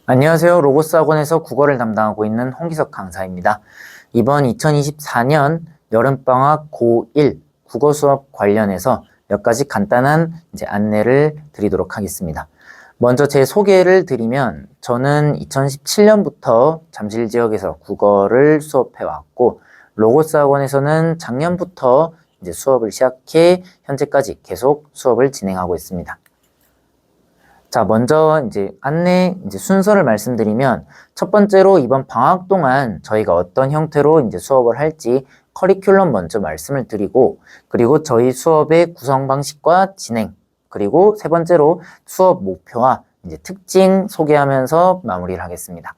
안녕하세요. 로고스 학원에서 국어를 담당하고 있는 홍기석 강사입니다. 이번 2024년 여름방학 고1 국어 수업 관련해서 몇 가지 간단한 안내를 드리도록 하겠습니다. 먼저 제 소개를 드리면 저는 2017년부터 잠실 지역에서 국어를 수업해 왔고 로고스 학원에서는 작년부터 수업을 시작해 현재까지 계속 수업을 진행하고 있습니다. 자, 먼저 안내 순서를 말씀드리면 첫 번째로 이번 방학 동안 저희가 어떤 형태로 수업을 할지 커리큘럼 먼저 말씀을 드리고, 그리고 저희 수업의 구성 방식과 진행, 그리고 세 번째로 수업 목표와 특징 소개하면서 마무리를 하겠습니다.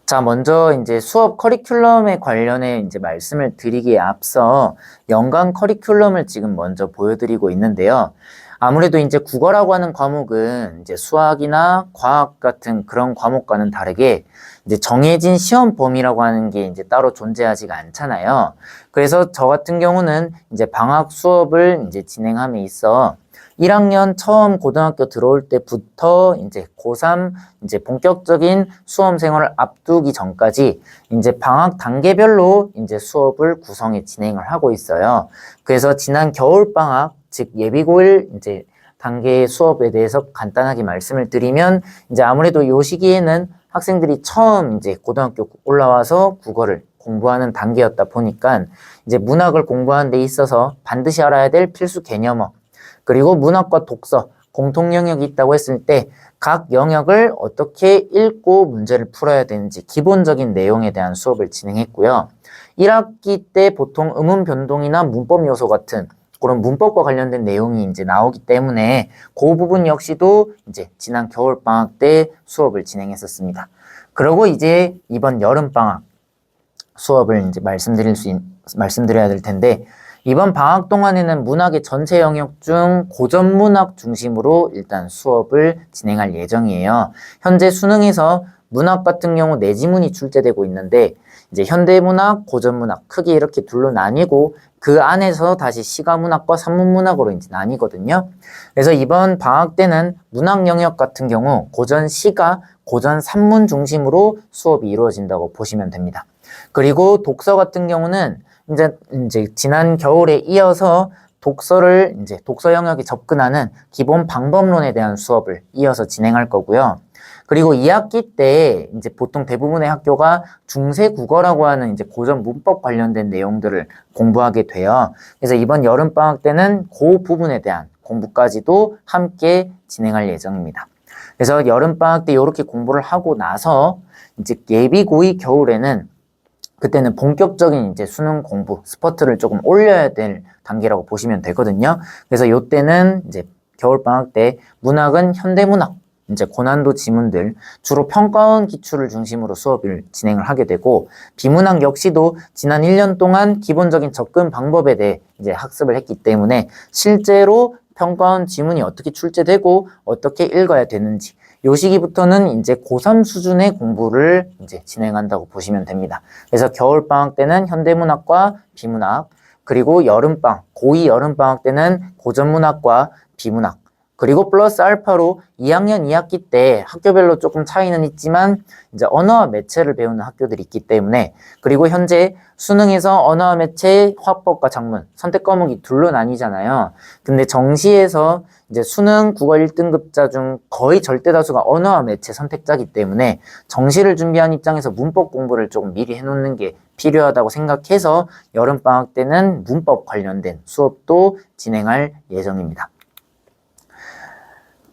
자, 먼저 수업 커리큘럼에 관련해 말씀을 드리기에 앞서 연간 커리큘럼을 지금 먼저 보여드리고 있는데요. 아무래도 국어라고 하는 과목은 수학이나 과학 같은 그런 과목과는 다르게 정해진 시험 범위라고 하는 게 따로 존재하지가 않잖아요. 그래서 저 같은 경우는 방학 수업을 진행함에 있어 1학년 처음 고등학교 들어올 때부터 고3 본격적인 수험 생활을 앞두기 전까지 방학 단계별로 수업을 구성해 진행을 하고 있어요. 그래서 지난 겨울 방학, 즉 예비고1 단계의 수업에 대해서 간단하게 말씀을 드리면 아무래도 이 시기에는 학생들이 처음 고등학교 올라와서 국어를 공부하는 단계였다 보니까 문학을 공부하는 데 있어서 반드시 알아야 될 필수 개념어, 그리고 문학과 독서, 공통 영역이 있다고 했을 때 각 영역을 어떻게 읽고 문제를 풀어야 되는지 기본적인 내용에 대한 수업을 진행했고요. 1학기 때 보통 음운 변동이나 문법 요소 같은 그런 문법과 관련된 내용이 나오기 때문에 그 부분 역시도 지난 겨울 방학 때 수업을 진행했었습니다. 그리고 이번 여름 방학 수업을 말씀드려야 될 텐데, 이번 방학 동안에는 문학의 전체 영역 중 고전 문학 중심으로 일단 수업을 진행할 예정이에요. 현재 수능에서 문학 같은 경우 4지문이 출제되고 있는데 현대문학, 고전문학 크게 이렇게 둘로 나뉘고 그 안에서 다시 시가문학과 산문문학으로 나뉘거든요. 그래서 이번 방학 때는 문학 영역 같은 경우 고전 시가, 고전 산문 중심으로 수업이 이루어진다고 보시면 됩니다. 그리고 독서 같은 경우는 지난 겨울에 이어서 독서 영역에 접근하는 기본 방법론에 대한 수업을 이어서 진행할 거고요. 그리고 2학기 때 보통 대부분의 학교가 중세 국어라고 하는 고전 문법 관련된 내용들을 공부하게 돼요. 그래서 이번 여름 방학 때는 그 부분에 대한 공부까지도 함께 진행할 예정입니다. 그래서 여름 방학 때 이렇게 공부를 하고 나서 예비 고2 겨울에는 그때는 본격적인 수능 공부 스퍼트를 조금 올려야 될 단계라고 보시면 되거든요. 그래서 이때는 겨울방학 때 문학은 현대문학, 고난도 지문들, 주로 평가원 기출을 중심으로 수업을 진행을 하게 되고, 비문학 역시도 지난 1년 동안 기본적인 접근 방법에 대해 학습을 했기 때문에 실제로 평가원 지문이 어떻게 출제되고 어떻게 읽어야 되는지 요 시기부터는 고3 수준의 공부를 진행한다고 보시면 됩니다. 그래서 겨울방학 때는 현대문학과 비문학, 그리고 고2 여름방학 때는 고전문학과 비문학, 그리고 플러스 알파로 2학년 2학기 때 학교별로 조금 차이는 있지만 언어와 매체를 배우는 학교들이 있기 때문에, 그리고 현재 수능에서 언어와 매체, 화법과 작문 선택 과목이 둘로 나뉘잖아요. 근데 정시에서 수능 국어 1등급자 중 거의 절대 다수가 언어와 매체 선택자이기 때문에 정시를 준비한 입장에서 문법 공부를 조금 미리 해놓는 게 필요하다고 생각해서 여름방학 때는 문법 관련된 수업도 진행할 예정입니다.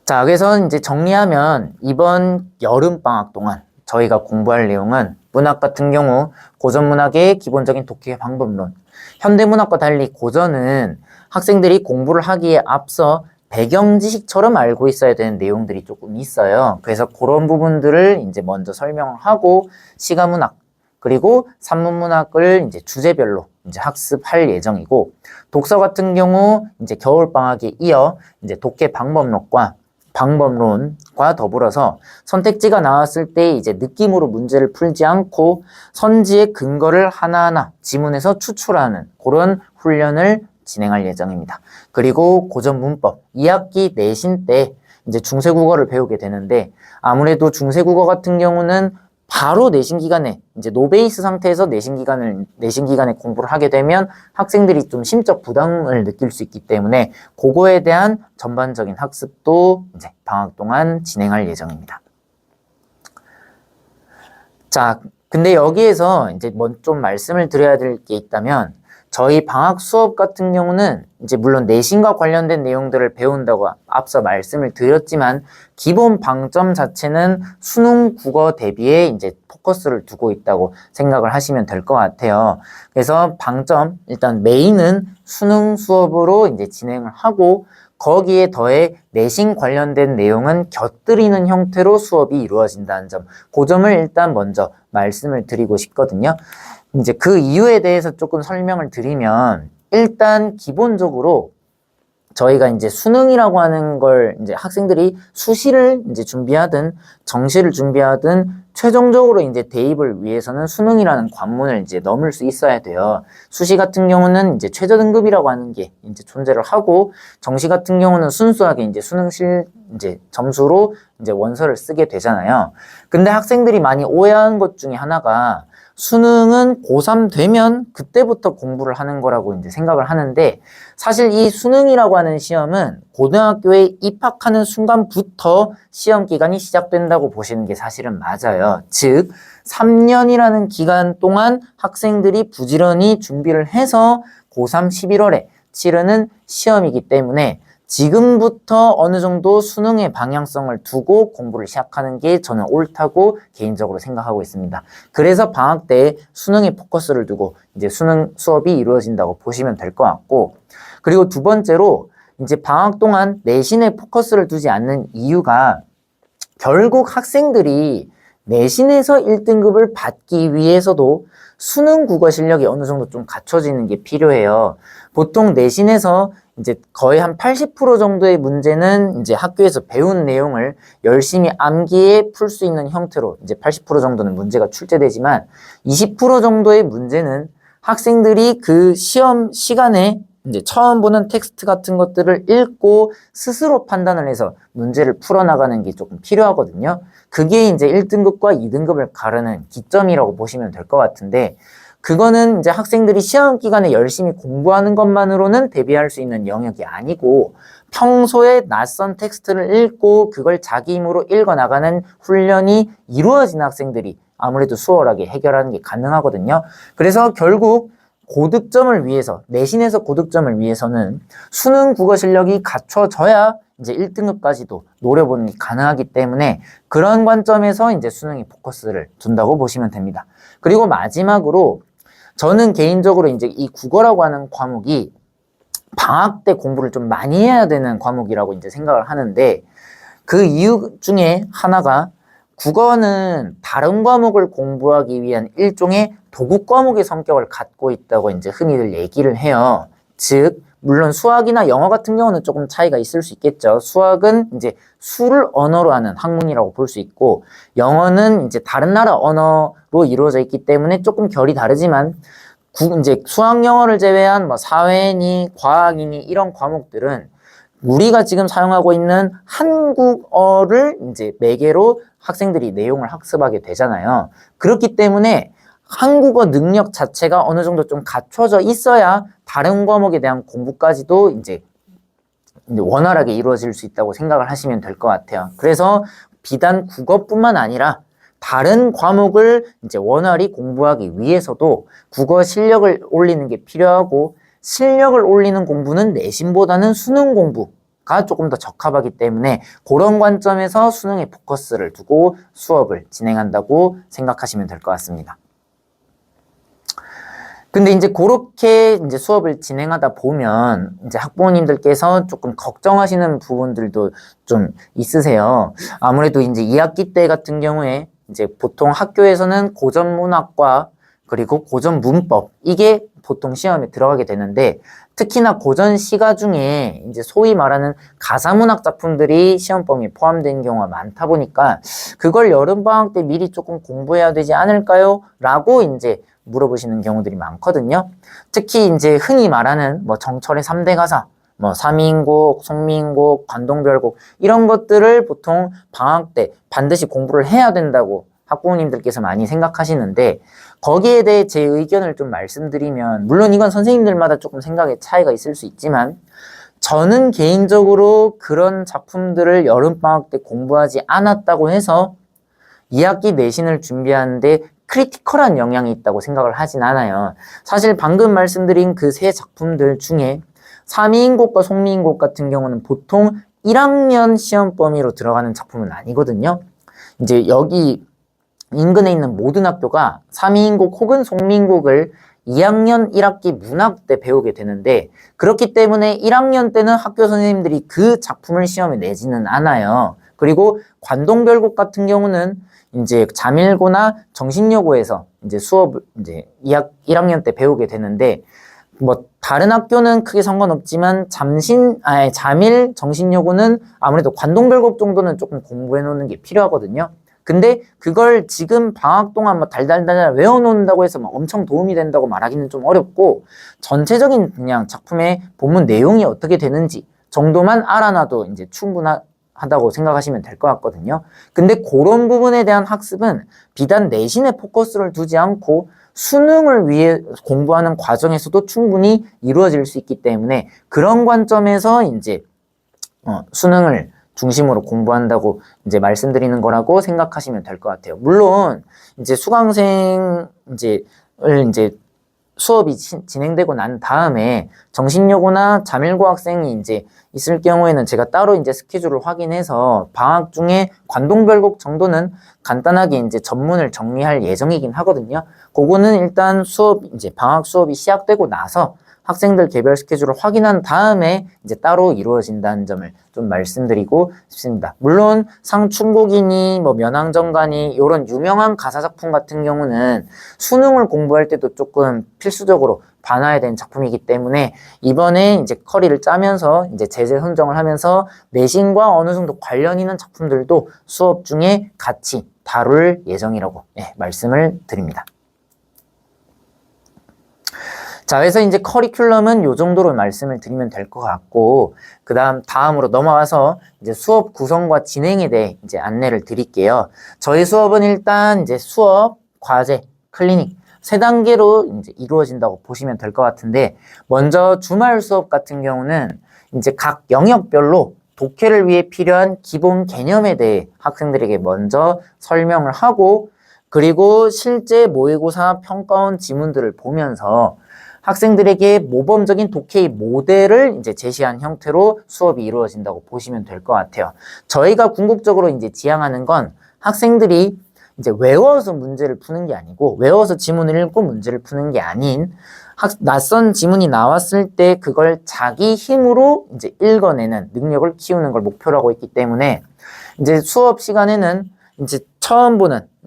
자, 그래서 정리하면 이번 여름방학 동안 저희가 공부할 내용은 문학 같은 경우 고전문학의 기본적인 독해 방법론, 현대문학과 달리 고전은 학생들이 공부를 하기에 앞서 배경 지식처럼 알고 있어야 되는 내용들이 조금 있어요. 그래서 그런 부분들을 먼저 설명을 하고, 시가문학 그리고 산문문학을 주제별로 학습할 예정이고, 독서 같은 경우 겨울방학에 이어 독해 방법론과 더불어서 선택지가 나왔을 때 느낌으로 문제를 풀지 않고 선지의 근거를 하나하나 지문에서 추출하는 그런 훈련을 진행할 예정입니다. 그리고 고전 문법 2학기 내신 때 이제 중세국어를 배우게 되는데 아무래도 중세국어 같은 경우는 바로 내신 기간에 이제 노베이스 상태에서 내신 기간에 공부를 하게 되면 학생들이 좀 심적 부담을 느낄 수 있기 때문에 그거에 대한 전반적인 학습도 이제 방학 동안 진행할 예정입니다. 자, 근데 여기에서 이제 좀 말씀을 드려야 될 게 있다면 저희 방학 수업 같은 경우는 이제 물론 내신과 관련된 내용들을 배운다고 앞서 말씀을 드렸지만 기본 방점 자체는 수능 국어 대비에 이제 포커스를 두고 있다고 생각을 하시면 될 것 같아요. 그래서 방점, 일단 메인은 수능 수업으로 이제 진행을 하고 거기에 더해 내신 관련된 내용은 곁들이는 형태로 수업이 이루어진다는 점, 그 점을 일단 먼저 말씀을 드리고 싶거든요. 이제 그 이유에 대해서 조금 설명을 드리면 일단 기본적으로 저희가 이제 수능이라고 하는 걸 이제 학생들이 수시를 이제 준비하든 정시를 준비하든 최종적으로 이제 대입을 위해서는 수능이라는 관문을 이제 넘을 수 있어야 돼요. 수시 같은 경우는 이제 최저 등급이라고 하는 게 이제 존재를 하고 정시 같은 경우는 순수하게 이제 수능실 이제 점수로 이제 원서를 쓰게 되잖아요. 근데 학생들이 많이 오해하는 것 중에 하나가 수능은 고3 되면 그때부터 공부를 하는 거라고 이제 생각을 하는데 사실 이 수능이라고 하는 시험은 고등학교에 입학하는 순간부터 시험 기간이 시작된다고 보시는 게 사실은 맞아요. 즉 3년이라는 기간 동안 학생들이 부지런히 준비를 해서 고3 11월에 치르는 시험이기 때문에 지금부터 어느 정도 수능의 방향성을 두고 공부를 시작하는 게 저는 옳다고 개인적으로 생각하고 있습니다. 그래서 방학 때 수능에 포커스를 두고 이제 수능 수업이 이루어진다고 보시면 될 것 같고, 그리고 두 번째로 이제 방학 동안 내신에 포커스를 두지 않는 이유가 결국 학생들이 내신에서 1등급을 받기 위해서도 수능 국어 실력이 어느 정도 좀 갖춰지는 게 필요해요. 보통 내신에서 이제 거의 한 80% 정도의 문제는 이제 학교에서 배운 내용을 열심히 암기해 풀 수 있는 형태로 이제 80% 정도는 문제가 출제되지만 20% 정도의 문제는 학생들이 그 시험 시간에 이제 처음 보는 텍스트 같은 것들을 읽고 스스로 판단을 해서 문제를 풀어나가는 게 조금 필요하거든요. 그게 이제 1등급과 2등급을 가르는 기점이라고 보시면 될 것 같은데 그거는 이제 학생들이 시험 기간에 열심히 공부하는 것만으로는 대비할 수 있는 영역이 아니고 평소에 낯선 텍스트를 읽고 그걸 자기 힘으로 읽어나가는 훈련이 이루어진 학생들이 아무래도 수월하게 해결하는 게 가능하거든요. 그래서 결국 고득점을 위해서, 내신에서 고득점을 위해서는 수능 국어 실력이 갖춰져야 이제 1등급까지도 노려보는 게 가능하기 때문에 그런 관점에서 이제 수능에 포커스를 둔다고 보시면 됩니다. 그리고 마지막으로 저는 개인적으로 이제 이 국어라고 하는 과목이 방학 때 공부를 좀 많이 해야 되는 과목이라고 이제 생각을 하는데 그 이유 중에 하나가 국어는 다른 과목을 공부하기 위한 일종의 도구 과목의 성격을 갖고 있다고 이제 흔히들 얘기를 해요. 즉, 물론 수학이나 영어 같은 경우는 조금 차이가 있을 수 있겠죠. 수학은 이제 수를 언어로 하는 학문이라고 볼 수 있고, 영어는 이제 다른 나라 언어로 이루어져 있기 때문에 조금 결이 다르지만, 이제 수학, 영어를 제외한 뭐 사회니, 과학이니 이런 과목들은 우리가 지금 사용하고 있는 한국어를 이제 매개로 학생들이 내용을 학습하게 되잖아요. 그렇기 때문에 한국어 능력 자체가 어느 정도 좀 갖춰져 있어야 다른 과목에 대한 공부까지도 이제 원활하게 이루어질 수 있다고 생각을 하시면 될 것 같아요. 그래서 비단 국어뿐만 아니라 다른 과목을 이제 원활히 공부하기 위해서도 국어 실력을 올리는 게 필요하고 실력을 올리는 공부는 내신보다는 수능 공부가 조금 더 적합하기 때문에 그런 관점에서 수능에 포커스를 두고 수업을 진행한다고 생각하시면 될 것 같습니다. 근데 이제 그렇게 이제 수업을 진행하다 보면 이제 학부모님들께서 조금 걱정하시는 부분들도 좀 있으세요. 아무래도 이제 2학기 때 같은 경우에 이제 보통 학교에서는 고전 문학과 그리고 고전 문법 이게 보통 시험에 들어가게 되는데 특히나 고전 시가 중에 이제 소위 말하는 가사문학 작품들이 시험 범위에 포함된 경우가 많다 보니까 그걸 여름방학 때 미리 조금 공부해야 되지 않을까요? 라고 이제 물어보시는 경우들이 많거든요. 특히 이제 흔히 말하는 뭐 정철의 3대 가사, 뭐 삼인곡, 송민곡, 관동별곡 이런 것들을 보통 방학 때 반드시 공부를 해야 된다고 학부모님들께서 많이 생각하시는데 거기에 대해 제 의견을 좀 말씀드리면 물론 이건 선생님들마다 조금 생각의 차이가 있을 수 있지만 저는 개인적으로 그런 작품들을 여름방학 때 공부하지 않았다고 해서 2학기 내신을 준비하는데 크리티컬한 영향이 있다고 생각을 하진 않아요. 사실 방금 말씀드린 그 세 작품들 중에 삼이인곡과 송미인곡 같은 경우는 보통 1학년 시험 범위로 들어가는 작품은 아니거든요. 이제 여기 인근에 있는 모든 학교가 삼이인곡 혹은 송미인곡을 2학년 1학기 문학 때 배우게 되는데 그렇기 때문에 1학년 때는 학교 선생님들이 그 작품을 시험에 내지는 않아요. 그리고 관동별곡 같은 경우는 이제 잠일고나 정신여고에서 이제 수업을 이제 1학년 때 배우게 되는데 뭐 다른 학교는 크게 상관없지만 잠일 정신여고는 아무래도 관동별곡 정도는 조금 공부해 놓는 게 필요하거든요. 근데 그걸 지금 방학 동안 뭐 달달달 외워놓는다고 해서 막 엄청 도움이 된다고 말하기는 좀 어렵고 전체적인 그냥 작품의 본문 내용이 어떻게 되는지 정도만 알아놔도 이제 충분하다고 생각하시면 될 것 같거든요. 근데 그런 부분에 대한 학습은 비단 내신에 포커스를 두지 않고 수능을 위해 공부하는 과정에서도 충분히 이루어질 수 있기 때문에 그런 관점에서 이제 수능을 중심으로 공부한다고 이제 말씀드리는 거라고 생각하시면 될 것 같아요. 물론 이제 수강생 이제 수업이 진행되고 난 다음에 정신여고나 잠일고 학생이 이제 있을 경우에는 제가 따로 이제 스케줄을 확인해서 방학 중에 관동별곡 정도는 간단하게 이제 전문을 정리할 예정이긴 하거든요. 그거는 일단 이제 방학 수업이 시작되고 나서 학생들 개별 스케줄을 확인한 다음에 이제 따로 이루어진다는 점을 좀 말씀드리고 싶습니다. 물론 상충곡이니 뭐 면왕정가니 이런 유명한 가사 작품 같은 경우는 수능을 공부할 때도 조금 필수적으로 봐놔야 되는 작품이기 때문에 이번에 이제 커리를 짜면서 이제 제재 선정을 하면서 내신과 어느 정도 관련 있는 작품들도 수업 중에 같이 다룰 예정이라고 말씀을 드립니다. 자, 그래서 이제 커리큘럼은 요 정도로 말씀을 드리면 될 것 같고, 다음으로 넘어와서 이제 수업 구성과 진행에 대해 이제 안내를 드릴게요. 저희 수업은 일단 이제 수업, 과제, 클리닉, 3단계로 이제 이루어진다고 보시면 될 것 같은데, 먼저 주말 수업 같은 경우는 이제 각 영역별로 독해를 위해 필요한 기본 개념에 대해 학생들에게 먼저 설명을 하고, 그리고 실제 모의고사 평가원 지문들을 보면서 학생들에게 모범적인 독해의 모델을 이제 제시한 형태로 수업이 이루어진다고 보시면 될 것 같아요. 저희가 궁극적으로 이제 지향하는 건 학생들이 이제 외워서 문제를 푸는 게 아니고 외워서 지문을 읽고 문제를 푸는 게 아닌 낯선 지문이 나왔을 때 그걸 자기 힘으로 이제 읽어내는 능력을 키우는 걸 목표로 하고 있기 때문에 이제 수업 시간에는 이제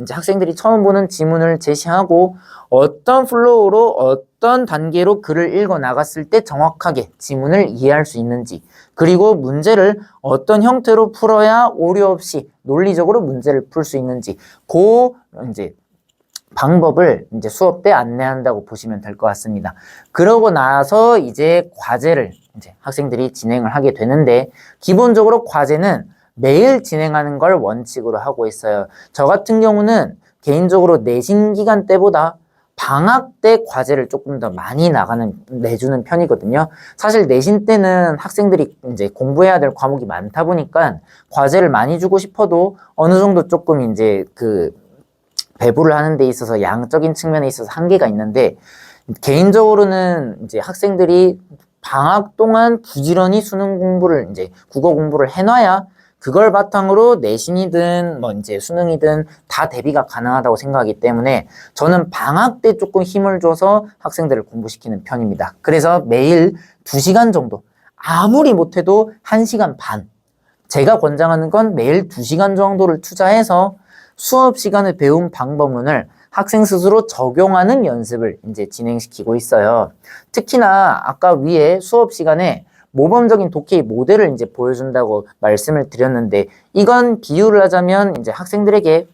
학생들이 처음 보는 지문을 제시하고 어떤 플로우로 어떤 단계로 글을 읽어 나갔을 때 정확하게 지문을 이해할 수 있는지 그리고 문제를 어떤 형태로 풀어야 오류 없이 논리적으로 문제를 풀 수 있는지 이제 방법을 이제 수업 때 안내한다고 보시면 될 것 같습니다. 그러고 나서 이제 과제를 이제 학생들이 진행을 하게 되는데 기본적으로 과제는 매일 진행하는 걸 원칙으로 하고 있어요. 저 같은 경우는 개인적으로 내신 기간 때보다 방학 때 과제를 조금 더 많이 내주는 편이거든요. 사실 내신 때는 학생들이 이제 공부해야 될 과목이 많다 보니까 과제를 많이 주고 싶어도 어느 정도 조금 이제 배부를 하는 데 있어서 양적인 측면에 있어서 한계가 있는데 개인적으로는 이제 학생들이 방학 동안 부지런히 수능 공부를 이제 국어 공부를 해놔야 그걸 바탕으로 내신이든 뭐 이제 수능이든 다 대비가 가능하다고 생각하기 때문에 저는 방학 때 조금 힘을 줘서 학생들을 공부시키는 편입니다. 그래서 매일 2시간 정도, 아무리 못해도 1시간 반. 제가 권장하는 건 매일 2시간 정도를 투자해서 수업 시간에 배운 방법론을 학생 스스로 적용하는 연습을 이제 진행시키고 있어요. 특히나 아까 위에 수업 시간에 모범적인 독해의 모델을 이제 보여준다고 말씀을 드렸는데 이건 비유를 하자면 이제 학생들에게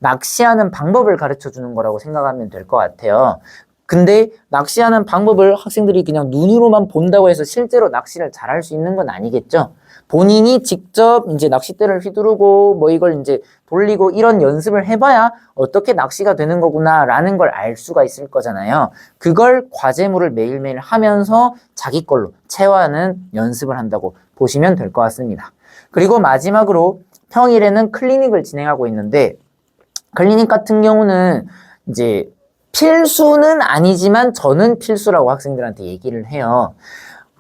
낚시하는 방법을 가르쳐 주는 거라고 생각하면 될 것 같아요. 근데 낚시하는 방법을 학생들이 그냥 눈으로만 본다고 해서 실제로 낚시를 잘할 수 있는 건 아니겠죠. 본인이 직접 이제 낚싯대를 휘두르고 뭐 이걸 이제 돌리고 이런 연습을 해봐야 어떻게 낚시가 되는 거구나라는 걸 알 수가 있을 거잖아요. 그걸 과제물을 매일매일 하면서 자기 걸로 체화하는 연습을 한다고 보시면 될 것 같습니다. 그리고 마지막으로 평일에는 클리닉을 진행하고 있는데, 클리닉 같은 경우는 이제 필수는 아니지만 저는 필수라고 학생들한테 얘기를 해요.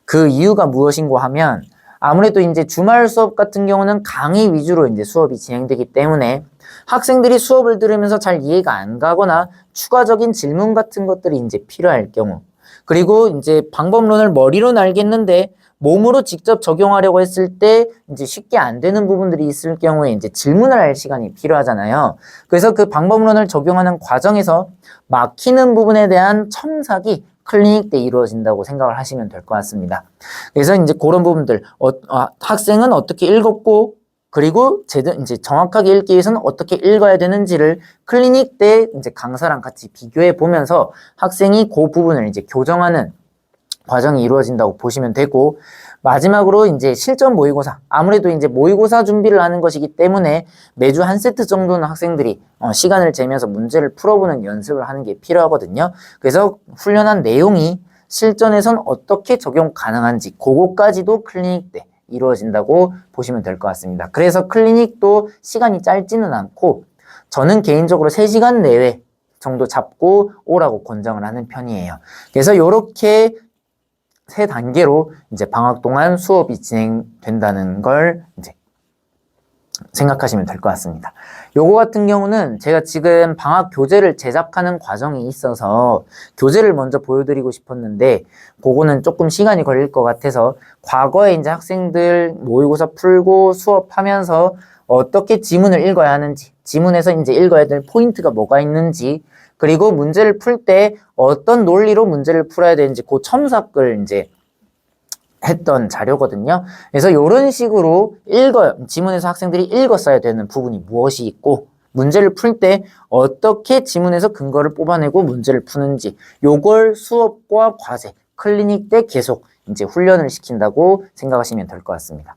그 이유가 무엇인고 하면, 아무래도 이제 주말 수업 같은 경우는 강의 위주로 이제 수업이 진행되기 때문에 학생들이 수업을 들으면서 잘 이해가 안 가거나 추가적인 질문 같은 것들이 이제 필요할 경우, 그리고 이제 방법론을 머리로는 알겠는데 몸으로 직접 적용하려고 했을 때 이제 쉽게 안 되는 부분들이 있을 경우에 이제 질문을 할 시간이 필요하잖아요. 그래서 그 방법론을 적용하는 과정에서 막히는 부분에 대한 첨삭이 클리닉 때 이루어진다고 생각을 하시면 될 것 같습니다. 그래서 이제 그런 부분들, 학생은 어떻게 읽었고, 그리고 이제 정확하게 읽기 위해서는 어떻게 읽어야 되는지를 클리닉 때 이제 강사랑 같이 비교해 보면서 학생이 그 부분을 이제 교정하는 과정이 이루어진다고 보시면 되고, 마지막으로 이제 실전 모의고사, 아무래도 이제 모의고사 준비를 하는 것이기 때문에 매주 한 세트 정도는 학생들이 시간을 재면서 문제를 풀어보는 연습을 하는 게 필요하거든요. 그래서 훈련한 내용이 실전에선 어떻게 적용 가능한지 그거까지도 클리닉 때 이루어진다고 보시면 될 것 같습니다. 그래서 클리닉도 시간이 짧지는 않고 저는 개인적으로 3시간 내외 정도 잡고 오라고 권장을 하는 편이에요. 그래서 이렇게 3단계로 이제 방학 동안 수업이 진행된다는 걸 이제 생각하시면 될 것 같습니다. 요거 같은 경우는 제가 지금 방학 교재를 제작하는 과정에 있어서 교재를 먼저 보여드리고 싶었는데 그거는 조금 시간이 걸릴 것 같아서 과거에 이제 학생들 모의고사 풀고 수업하면서 어떻게 지문을 읽어야 하는지, 지문에서 이제 읽어야 될 포인트가 뭐가 있는지, 그리고 문제를 풀 때 어떤 논리로 문제를 풀어야 되는지 그 첨삭을 이제 했던 자료거든요. 그래서 이런 식으로 지문에서 학생들이 읽었어야 되는 부분이 무엇이 있고, 문제를 풀 때 어떻게 지문에서 근거를 뽑아내고 문제를 푸는지, 요걸 수업과 과제, 클리닉 때 계속 이제 훈련을 시킨다고 생각하시면 될 것 같습니다.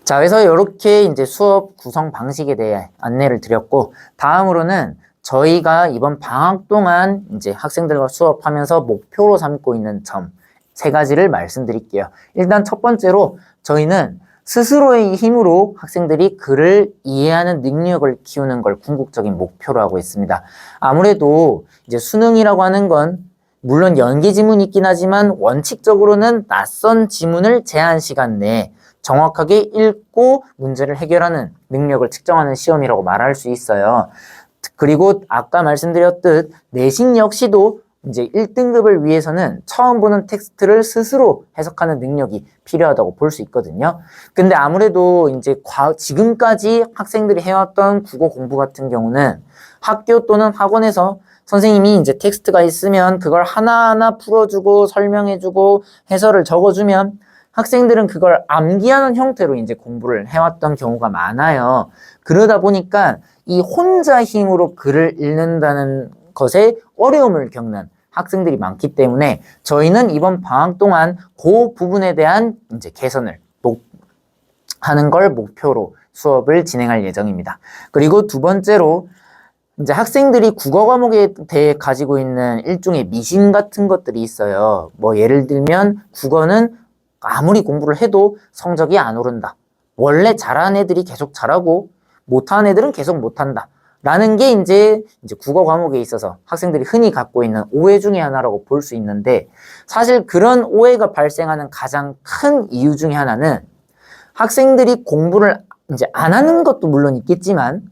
자, 그래서 이렇게 이제 수업 구성 방식에 대해 안내를 드렸고, 다음으로는 저희가 이번 방학 동안 이제 학생들과 수업하면서 목표로 삼고 있는 점 3가지를 말씀드릴게요. 일단 첫 번째로 저희는 스스로의 힘으로 학생들이 글을 이해하는 능력을 키우는 걸 궁극적인 목표로 하고 있습니다. 아무래도 이제 수능이라고 하는 건 물론 연계 지문이 있긴 하지만 원칙적으로는 낯선 지문을 제한 시간 내에 정확하게 읽고 문제를 해결하는 능력을 측정하는 시험이라고 말할 수 있어요. 그리고 아까 말씀드렸듯 내신 역시도 이제 1등급을 위해서는 처음 보는 텍스트를 스스로 해석하는 능력이 필요하다고 볼 수 있거든요. 근데 아무래도 이제 지금까지 학생들이 해왔던 국어 공부 같은 경우는 학교 또는 학원에서 선생님이 이제 텍스트가 있으면 그걸 하나하나 풀어주고 설명해주고 해설을 적어주면 학생들은 그걸 암기하는 형태로 이제 공부를 해왔던 경우가 많아요. 그러다 보니까 이 혼자 힘으로 글을 읽는다는 것에 어려움을 겪는 학생들이 많기 때문에 저희는 이번 방학 동안 그 부분에 대한 이제 개선을 하는 걸 목표로 수업을 진행할 예정입니다. 그리고 두 번째로 이제 학생들이 국어 과목에 대해 가지고 있는 일종의 미신 같은 것들이 있어요. 뭐 예를 들면 국어는 아무리 공부를 해도 성적이 안 오른다. 원래 잘하는 애들이 계속 잘하고 못하는 애들은 계속 못한다. 라는 게 이제 국어 과목에 있어서 학생들이 흔히 갖고 있는 오해 중에 하나라고 볼 수 있는데, 사실 그런 오해가 발생하는 가장 큰 이유 중에 하나는 학생들이 공부를 이제 안 하는 것도 물론 있겠지만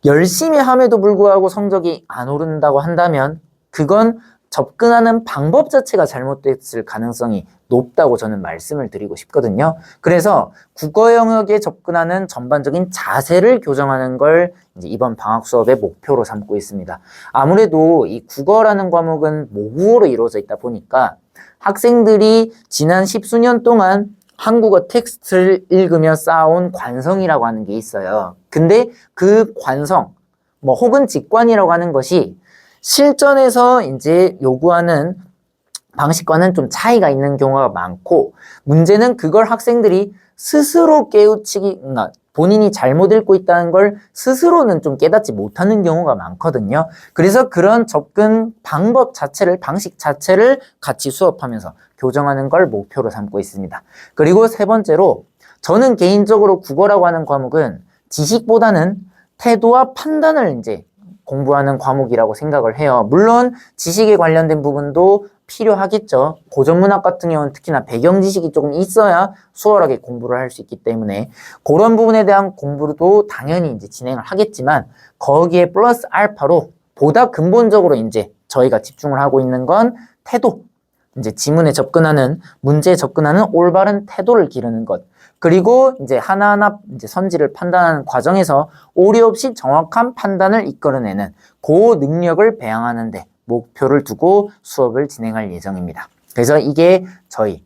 열심히 함에도 불구하고 성적이 안 오른다고 한다면 그건 접근하는 방법 자체가 잘못됐을 가능성이 높다고 저는 말씀을 드리고 싶거든요. 그래서 국어 영역에 접근하는 전반적인 자세를 교정하는 걸 이제 이번 방학 수업의 목표로 삼고 있습니다. 아무래도 이 국어라는 과목은 모국어로 이루어져 있다 보니까 학생들이 지난 10수년 동안 한국어 텍스트를 읽으며 쌓아온 관성이라고 하는 게 있어요. 근데 그 관성, 뭐 혹은 직관이라고 하는 것이 실전에서 이제 요구하는 방식과는 좀 차이가 있는 경우가 많고, 문제는 그걸 학생들이 스스로 깨우치기, 본인이 잘못 읽고 있다는 걸 스스로는 좀 깨닫지 못하는 경우가 많거든요. 그래서 그런 접근 방법 자체를, 방식 자체를 같이 수업하면서 교정하는 걸 목표로 삼고 있습니다. 그리고 세 번째로, 저는 개인적으로 국어라고 하는 과목은 지식보다는 태도와 판단을 이제 공부하는 과목이라고 생각을 해요. 물론 지식에 관련된 부분도 필요하겠죠. 고전문학 같은 경우는 특히나 배경 지식이 조금 있어야 수월하게 공부를 할 수 있기 때문에 그런 부분에 대한 공부도 당연히 이제 진행을 하겠지만, 거기에 플러스 알파로 보다 근본적으로 이제 저희가 집중을 하고 있는 건 태도. 이제 지문에 접근하는, 문제에 접근하는 올바른 태도를 기르는 것. 그리고 이제 하나하나 이제 선지를 판단하는 과정에서 오류 없이 정확한 판단을 이끌어내는 그 능력을 배양하는데 목표를 두고 수업을 진행할 예정입니다. 그래서 이게 저희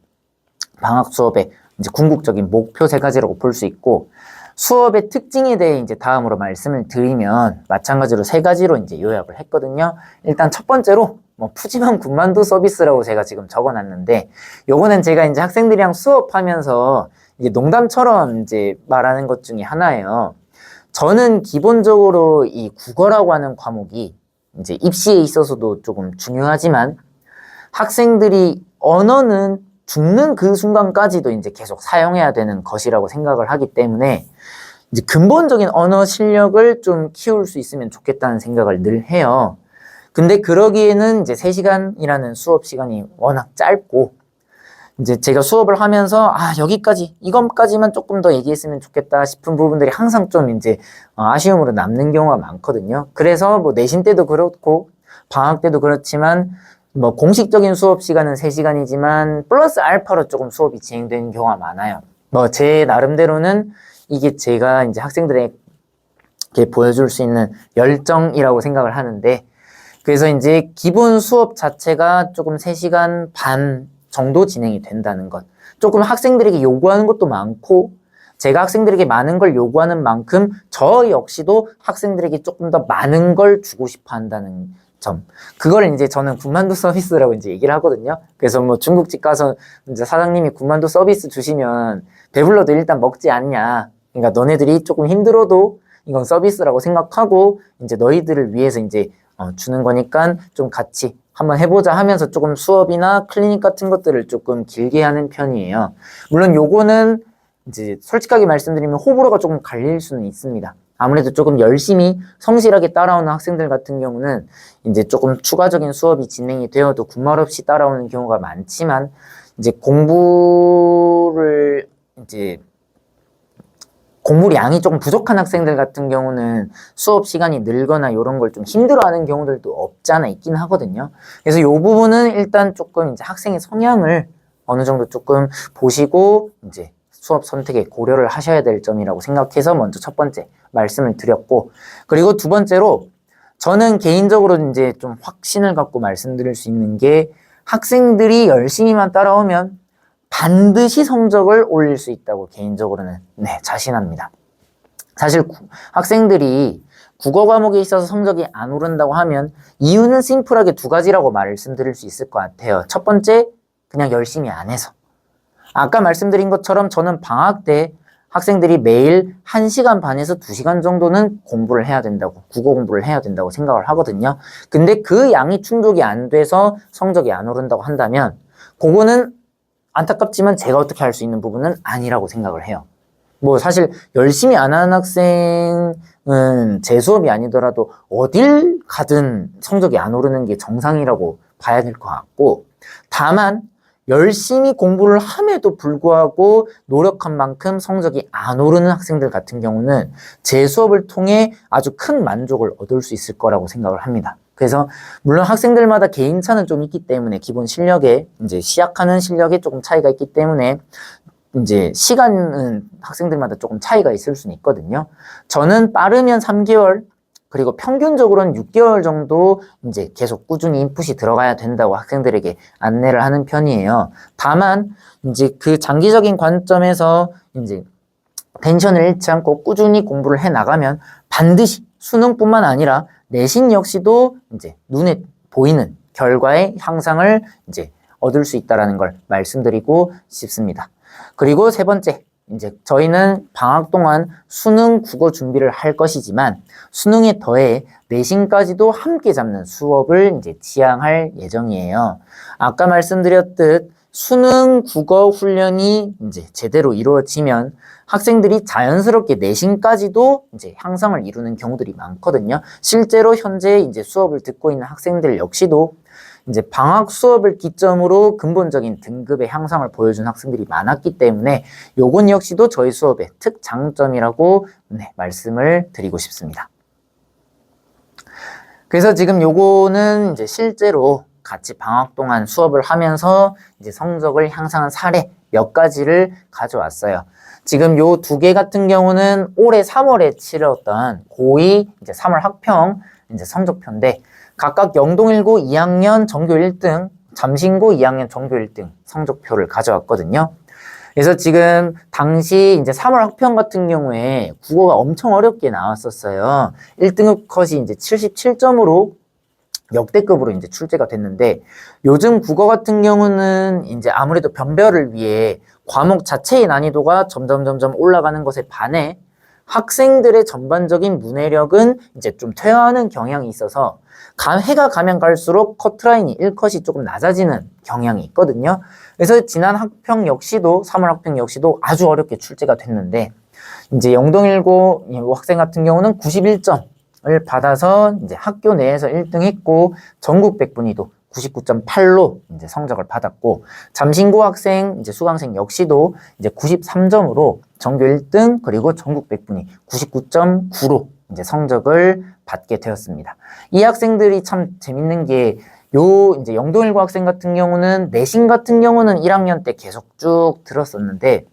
방학 수업의 이제 궁극적인 목표 세 가지라고 볼 수 있고, 수업의 특징에 대해 이제 다음으로 말씀을 드리면 마찬가지로 세 가지로 이제 요약을 했거든요. 일단 첫 번째로 뭐 푸짐한 군만두 서비스라고 제가 지금 적어놨는데, 요거는 제가 이제 학생들이랑 수업하면서 이게 농담처럼 이제 말하는 것 중에 하나예요. 저는 기본적으로 이 국어라고 하는 과목이 이제 입시에 있어서도 조금 중요하지만, 학생들이 언어는 죽는 그 순간까지도 이제 계속 사용해야 되는 것이라고 생각을 하기 때문에 이제 근본적인 언어 실력을 좀 키울 수 있으면 좋겠다는 생각을 늘 해요. 근데 그러기에는 이제 3시간이라는 수업 시간이 워낙 짧고, 이제 제가 수업을 하면서 여기까지, 이것까지만 조금 더 얘기했으면 좋겠다 싶은 부분들이 항상 좀 이제 아쉬움으로 남는 경우가 많거든요. 그래서 뭐 내신 때도 그렇고 방학 때도 그렇지만 뭐 공식적인 수업 시간은 3시간이지만 플러스 알파로 조금 수업이 진행되는 경우가 많아요. 뭐 제 나름대로는 이게 제가 이제 학생들에게 보여줄 수 있는 열정이라고 생각을 하는데, 그래서 이제 기본 수업 자체가 조금 3시간 반 정도 진행이 된다는 것. 조금 학생들에게 요구하는 것도 많고, 제가 학생들에게 많은 걸 요구하는 만큼 저 역시도 학생들에게 조금 더 많은 걸 주고 싶어 한다는 점. 그걸 이제 저는 군만두 서비스라고 이제 얘기를 하거든요. 그래서 뭐 중국집 가서 이제 사장님이 군만두 서비스 주시면 배불러도 일단 먹지 않냐. 그러니까 너네들이 조금 힘들어도 이건 서비스라고 생각하고 이제 너희들을 위해서 이제 주는 거니까 좀 같이 한번 해보자 하면서 조금 수업이나 클리닉 같은 것들을 조금 길게 하는 편이에요. 물론 요거는 이제 솔직하게 말씀드리면 호불호가 조금 갈릴 수는 있습니다. 아무래도 조금 열심히 성실하게 따라오는 학생들 같은 경우는 이제 조금 추가적인 수업이 진행이 되어도 군말 없이 따라오는 경우가 많지만, 이제 공부를 이제 공부량이 조금 부족한 학생들 같은 경우는 수업 시간이 늘거나 이런 걸 좀 힘들어하는 경우들도 없지 않아 있긴 하거든요. 그래서 이 부분은 일단 조금 이제 학생의 성향을 어느 정도 조금 보시고 이제 수업 선택에 고려를 하셔야 될 점이라고 생각해서 먼저 첫 번째 말씀을 드렸고, 그리고 두 번째로 저는 개인적으로 이제 좀 확신을 갖고 말씀드릴 수 있는 게, 학생들이 열심히만 따라오면 반드시 성적을 올릴 수 있다고 개인적으로는 자신합니다. 사실 학생들이 국어 과목에 있어서 성적이 안 오른다고 하면 이유는 심플하게 두 가지라고 말씀드릴 수 있을 것 같아요. 첫 번째, 그냥 열심히 안 해서. 아까 말씀드린 것처럼 저는 방학 때 학생들이 매일 1시간 반에서 2시간 정도는 공부를 해야 된다고, 국어 공부를 해야 된다고 생각을 하거든요. 근데 그 양이 충족이 안 돼서 성적이 안 오른다고 한다면 그거는 안타깝지만 제가 어떻게 할 수 있는 부분은 아니라고 생각을 해요. 뭐 사실 열심히 안 하는 학생은 제 수업이 아니더라도 어딜 가든 성적이 안 오르는 게 정상이라고 봐야 될 것 같고, 다만 열심히 공부를 함에도 불구하고 노력한 만큼 성적이 안 오르는 학생들 같은 경우는 제 수업을 통해 아주 큰 만족을 얻을 수 있을 거라고 생각을 합니다. 그래서 물론 학생들마다 개인차는 좀 있기 때문에 기본 실력에 이제 시작하는 실력에 조금 차이가 있기 때문에 이제 시간은 학생들마다 조금 차이가 있을 수는 있거든요. 저는 빠르면 3개월, 그리고 평균적으로는 6개월 정도 이제 계속 꾸준히 인풋이 들어가야 된다고 학생들에게 안내를 하는 편이에요. 다만 이제 그 장기적인 관점에서 이제 텐션을 잃지 않고 꾸준히 공부를 해 나가면 반드시 수능뿐만 아니라 내신 역시도 이제 눈에 보이는 결과의 향상을 이제 얻을 수 있다라는 걸 말씀드리고 싶습니다. 그리고 세 번째, 이제 저희는 방학 동안 수능 국어 준비를 할 것이지만 수능에 더해 내신까지도 함께 잡는 수업을 이제 지향할 예정이에요. 아까 말씀드렸듯 수능 국어 훈련이 이제 제대로 이루어지면 학생들이 자연스럽게 내신까지도 이제 향상을 이루는 경우들이 많거든요. 실제로 현재 이제 수업을 듣고 있는 학생들 역시도 이제 방학 수업을 기점으로 근본적인 등급의 향상을 보여준 학생들이 많았기 때문에 요건 역시도 저희 수업의 특장점이라고 말씀을 드리고 싶습니다. 그래서 지금 요거는 이제 실제로 같이 방학 동안 수업을 하면서 이제 성적을 향상한 사례 몇 가지를 가져왔어요. 지금 요 두 개 같은 경우는 올해 3월에 치렀던 고2 이제 3월 학평 이제 성적표인데 각각 영동일고 2학년 전교 1등, 잠신고 2학년 전교 1등 성적표를 가져왔거든요. 그래서 지금 당시 이제 3월 학평 같은 경우에 국어가 엄청 어렵게 나왔었어요. 1등급 컷이 이제 77점으로 역대급으로 이제 출제가 됐는데 요즘 국어 같은 경우는 이제 아무래도 변별을 위해 과목 자체의 난이도가 점점 올라가는 것에 반해 학생들의 전반적인 문해력은 이제 좀 퇴화하는 경향이 있어서 해가 가면 갈수록 커트라인이 1컷이 조금 낮아지는 경향이 있거든요. 그래서 지난 학평 역시도 3월 학평 역시도 아주 어렵게 출제가 됐는데 이제 영동일고 학생 같은 경우는 91점을 받아서 이제 학교 내에서 1등 했고 전국 백분위도 99.8로 이제 성적을 받았고 잠신고 학생 이제 수강생 역시도 이제 93점으로 전교 1등 그리고 전국 백분위 99.9로 이제 성적을 받게 되었습니다. 이 학생들이 참 재밌는 게 요 이제 영동일고 학생 같은 경우는 내신 같은 경우는 1학년 때 계속 쭉 들었었는데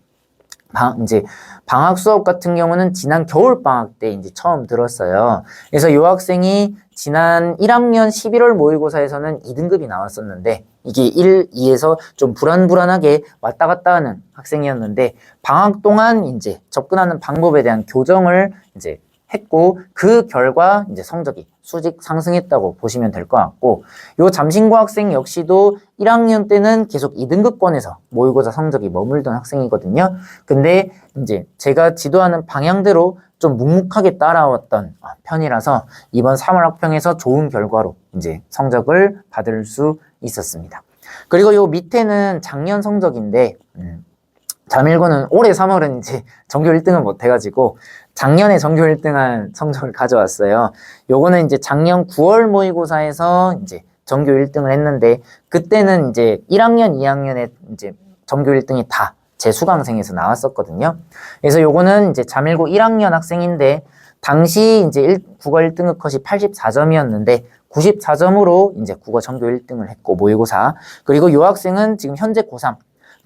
이제 방학 수업 같은 경우는 지난 겨울 방학 때 이제 처음 들었어요. 그래서 이 학생이 지난 1학년 11월 모의고사에서는 2등급이 나왔었는데 이게 1, 2에서 좀 불안불안하게 왔다 갔다 하는 학생이었는데 방학 동안 이제 접근하는 방법에 대한 교정을 이제 했고 그 결과 이제 성적이 수직 상승했다고 보시면 될 것 같고 요 잠신고 학생 역시도 1학년 때는 계속 2등급권에서 모의고사 성적이 머물던 학생이거든요. 근데 이제 제가 지도하는 방향대로 좀 묵묵하게 따라왔던 편이라서 이번 3월 학평에서 좋은 결과로 이제 성적을 받을 수 있었습니다. 그리고 요 밑에는 작년 성적인데 잠일고는 올해 3월은 이제 전교 1등은 못 해가지고 작년에 전교 1등한 성적을 가져왔어요. 요거는 이제 작년 9월 모의고사에서 이제 전교 1등을 했는데 그때는 이제 1학년, 2학년에 이제 전교 1등이 다 제 수강생에서 나왔었거든요. 그래서 요거는 이제 잠일고 1학년 학생인데 당시 이제 국어 1등급 컷이 84점이었는데 94점으로 이제 국어 전교 1등을 했고 모의고사 그리고 요 학생은 지금 현재 고3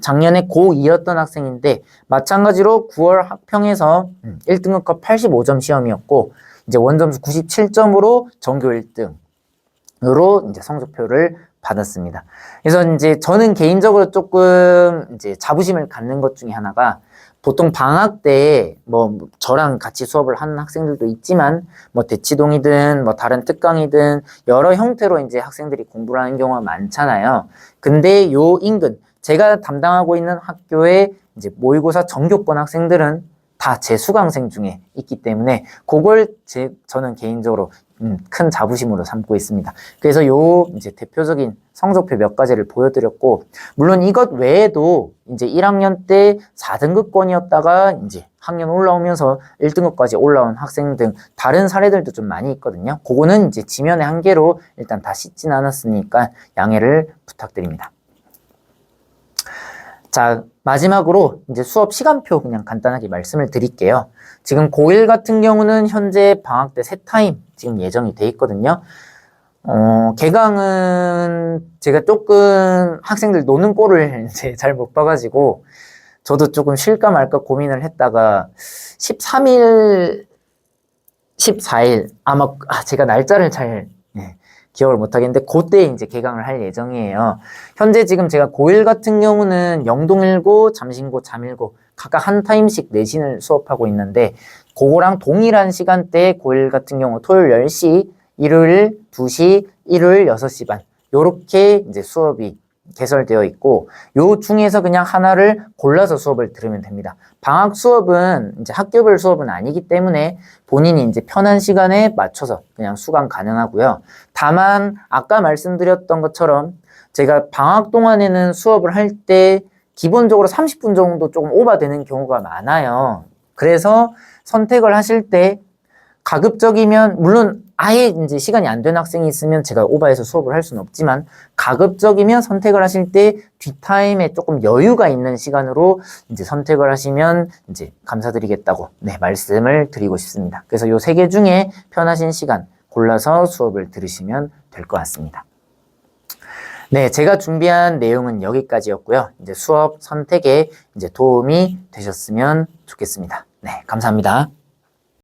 작년에 고2였던 학생인데 마찬가지로 9월 학평에서 1등급 컷 85점 시험이었고 이제 원점수 97점으로 전교 1등으로 이제 성적표를 받았습니다. 그래서 이제 저는 개인적으로 조금 이제 자부심을 갖는 것 중에 하나가 보통 방학 때 뭐 저랑 같이 수업을 하는 학생들도 있지만 뭐 대치동이든 뭐 다른 특강이든 여러 형태로 이제 학생들이 공부를 하는 경우가 많잖아요. 근데 요 인근 제가 담당하고 있는 학교의 이제 모의고사 전교권 학생들은 다 제 수강생 중에 있기 때문에 그걸 저는 개인적으로 큰 자부심으로 삼고 있습니다. 그래서 요 이제 대표적인 성적표 몇 가지를 보여드렸고 물론 이것 외에도 이제 1학년 때 4등급권이었다가 이제 학년 올라오면서 1등급까지 올라온 학생 등 다른 사례들도 좀 많이 있거든요. 그거는 이제 지면의 한계로 일단 다 씻진 않았으니까 양해를 부탁드립니다. 자, 마지막으로 이제 수업 시간표 그냥 간단하게 말씀을 드릴게요. 지금 고1 같은 경우는 현재 방학 때 새 타임 지금 예정이 돼 있거든요. 개강은 제가 조금 학생들 노는 꼴을 이제 잘 못 봐가지고 저도 조금 쉴까 말까 고민을 했다가 13일 14일 아마 제가 날짜를 잘 기억을 못 하겠는데 그때 이제 개강을 할 예정이에요. 현재 지금 제가 고1 같은 경우는 영동일고, 잠신고, 잠일고 각각 한 타임씩 내신을 수업하고 있는데 그거랑 동일한 시간대에 고1 같은 경우 토요일 10시, 일요일 2시, 일요일 6시 반 요렇게 이제 수업이 개설되어 있고 요 중에서 그냥 하나를 골라서 수업을 들으면 됩니다. 방학 수업은 이제 학교별 수업은 아니기 때문에 본인이 이제 편한 시간에 맞춰서 그냥 수강 가능하고요. 다만 아까 말씀드렸던 것처럼 제가 방학 동안에는 수업을 할 때 기본적으로 30분 정도 조금 오버되는 경우가 많아요. 그래서 선택을 하실 때 가급적이면 물론 아예 이제 시간이 안 되는 학생이 있으면 제가 오버해서 수업을 할 수는 없지만 가급적이면 선택을 하실 때 뒷타임에 조금 여유가 있는 시간으로 이제 선택을 하시면 이제 감사드리겠다고 말씀을 드리고 싶습니다. 그래서 요 세 개 중에 편하신 시간 골라서 수업을 들으시면 될 것 같습니다. 네, 제가 준비한 내용은 여기까지였고요. 이제 수업 선택에 이제 도움이 되셨으면 좋겠습니다. 네, 감사합니다.